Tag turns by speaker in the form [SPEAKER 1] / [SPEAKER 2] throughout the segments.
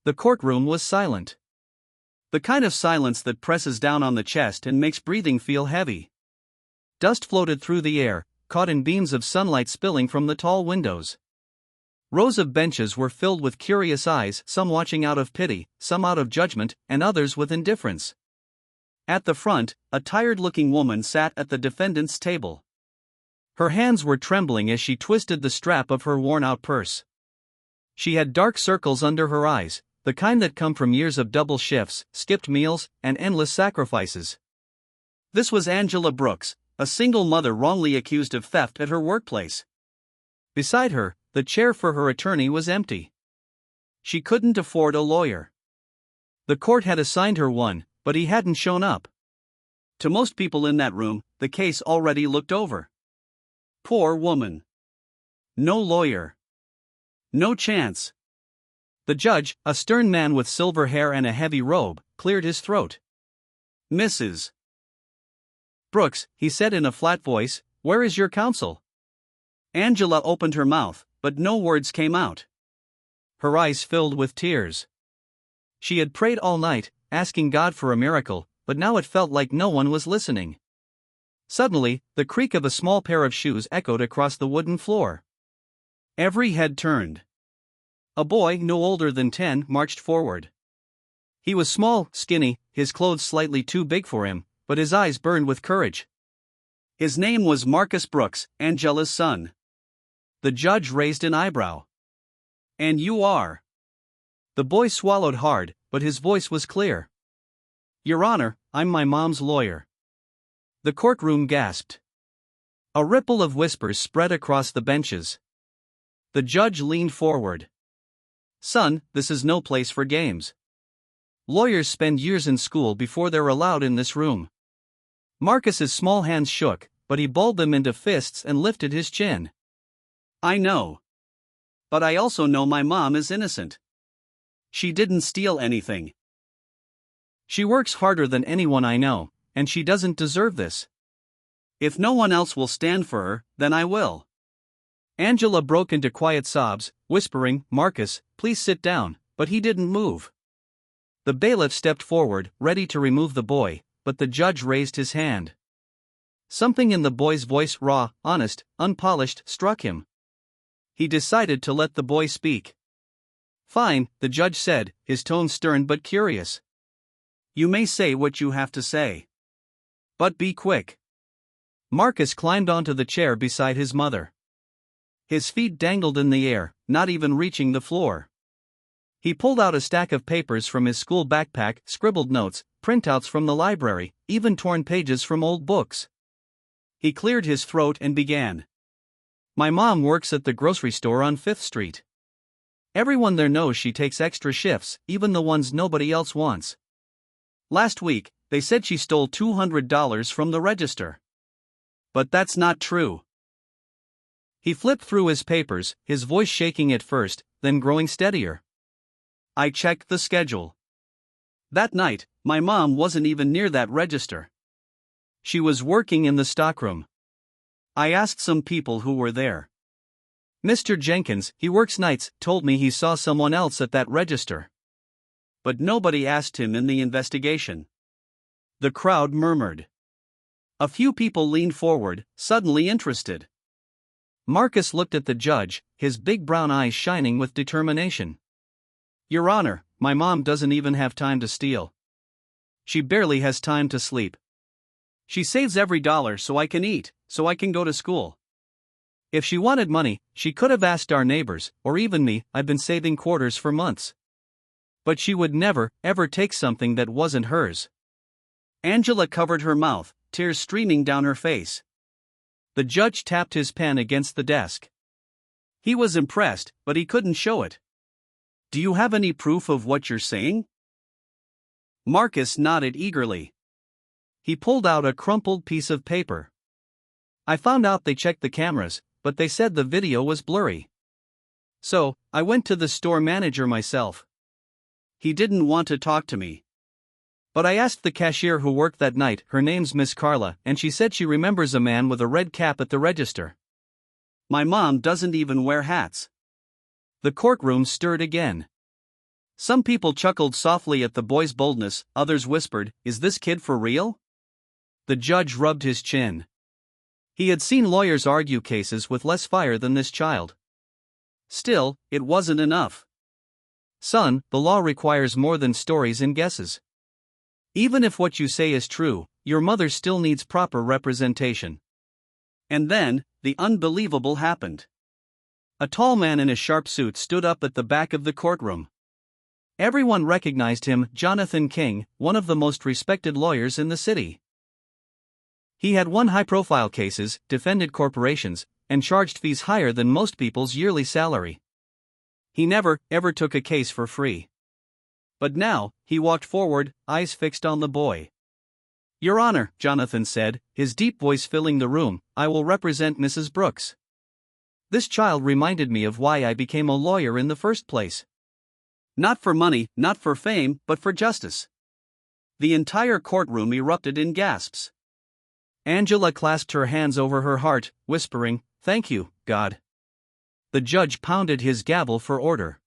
[SPEAKER 1] The courtroom was silent. The kind of silence that presses down on the chest and makes breathing feel heavy. Dust floated through the air, caught in beams of sunlight spilling from the tall windows. Rows of benches were filled with curious eyes, some watching out of pity, some out of judgment, and others with indifference. At the front, a tired-looking woman sat at the defendant's table. Her hands were trembling as she twisted the strap of her worn-out purse. She had dark circles under her eyes, the kind that come from years of double shifts, skipped meals, and endless sacrifices. This was Angela Brooks, a single mother wrongly accused of theft at her workplace. Beside her, the chair for her attorney was empty. She couldn't afford a lawyer. The court had assigned her one, but he hadn't shown up. To most people in that room, the case already looked over. Poor woman. No lawyer. No chance. The judge, a stern man with silver hair and a heavy robe, cleared his throat. "Mrs. Brooks," he said in a flat voice, "where is your counsel?" Angela opened her mouth, but no words came out. Her eyes filled with tears. She had prayed all night, asking God for a miracle, but now it felt like no one was listening. Suddenly, the creak of a small pair of shoes echoed across the wooden floor. Every head turned. A boy no older than 10 marched forward. He was small, skinny, his clothes slightly too big for him, but his eyes burned with courage. His name was Marcus Brooks, Angela's son. The judge raised an eyebrow. "And you are?" The boy swallowed hard, but his voice was clear. "Your Honor, I'm my mom's lawyer." The courtroom gasped. A ripple of whispers spread across the benches. The judge leaned forward. "Son, this is no place for games. Lawyers spend years in school before they're allowed in this room." Marcus's small hands shook, but he balled them into fists and lifted his chin. "I know. But I also know my mom is innocent. She didn't steal anything. She works harder than anyone I know, and she doesn't deserve this. If no one else will stand for her, then I will." Angela broke into quiet sobs, whispering, "Marcus, please sit down," but he didn't move. The bailiff stepped forward, ready to remove the boy, but the judge raised his hand. Something in the boy's voice, raw, honest, unpolished, struck him. He decided to let the boy speak. "Fine," the judge said, his tone stern but curious. "You may say what you have to say. But be quick." Marcus climbed onto the chair beside his mother. His feet dangled in the air, not even reaching the floor. He pulled out a stack of papers from his school backpack, scribbled notes, printouts from the library, even torn pages from old books. He cleared his throat and began. "My mom works at the grocery store on 5th Street. Everyone there knows she takes extra shifts, even the ones nobody else wants. Last week, they said she stole $200 from the register. But that's not true." He flipped through his papers, his voice shaking at first, then growing steadier. "I checked the schedule. That night, my mom wasn't even near that register. She was working in the stockroom. I asked some people who were there. Mr. Jenkins, he works nights, told me he saw someone else at that register. But nobody asked him in the investigation." The crowd murmured. A few people leaned forward, suddenly interested. Marcus looked at the judge, his big brown eyes shining with determination. "Your Honor, my mom doesn't even have time to steal. She barely has time to sleep. She saves every dollar so I can eat, so I can go to school. If she wanted money, she could have asked our neighbors, or even me. I've been saving quarters for months. But she would never, ever take something that wasn't hers." Angela covered her mouth, tears streaming down her face. The judge tapped his pen against the desk. He was impressed, but he couldn't show it. "Do you have any proof of what you're saying?" Marcus nodded eagerly. He pulled out a crumpled piece of paper. "I found out they checked the cameras, but they said the video was blurry. So, I went to the store manager myself. He didn't want to talk to me. But I asked the cashier who worked that night, her name's Miss Carla, and she said she remembers a man with a red cap at the register. My mom doesn't even wear hats." The courtroom stirred again. Some people chuckled softly at the boy's boldness, others whispered, "Is this kid for real?" The judge rubbed his chin. He had seen lawyers argue cases with less fire than this child. Still, it wasn't enough. "Son, the law requires more than stories and guesses. Even if what you say is true, your mother still needs proper representation." And then, the unbelievable happened. A tall man in a sharp suit stood up at the back of the courtroom. Everyone recognized him, Jonathan King, one of the most respected lawyers in the city. He had won high-profile cases, defended corporations, and charged fees higher than most people's yearly salary. He never, ever took a case for free. But now, he walked forward, eyes fixed on the boy. "Your Honor," Jonathan said, his deep voice filling the room, "I will represent Mrs. Brooks. This child reminded me of why I became a lawyer in the first place. Not for money, not for fame, but for justice." The entire courtroom erupted in gasps. Angela clasped her hands over her heart, whispering, "Thank you, God." The judge pounded his gavel for order.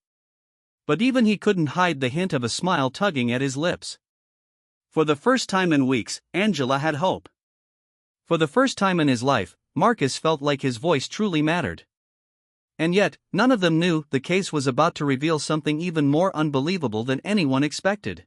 [SPEAKER 1] But even he couldn't hide the hint of a smile tugging at his lips. For the first time in weeks, Angela had hope. For the first time in his life, Marcus felt like his voice truly mattered. And yet, none of them knew the case was about to reveal something even more unbelievable than anyone expected.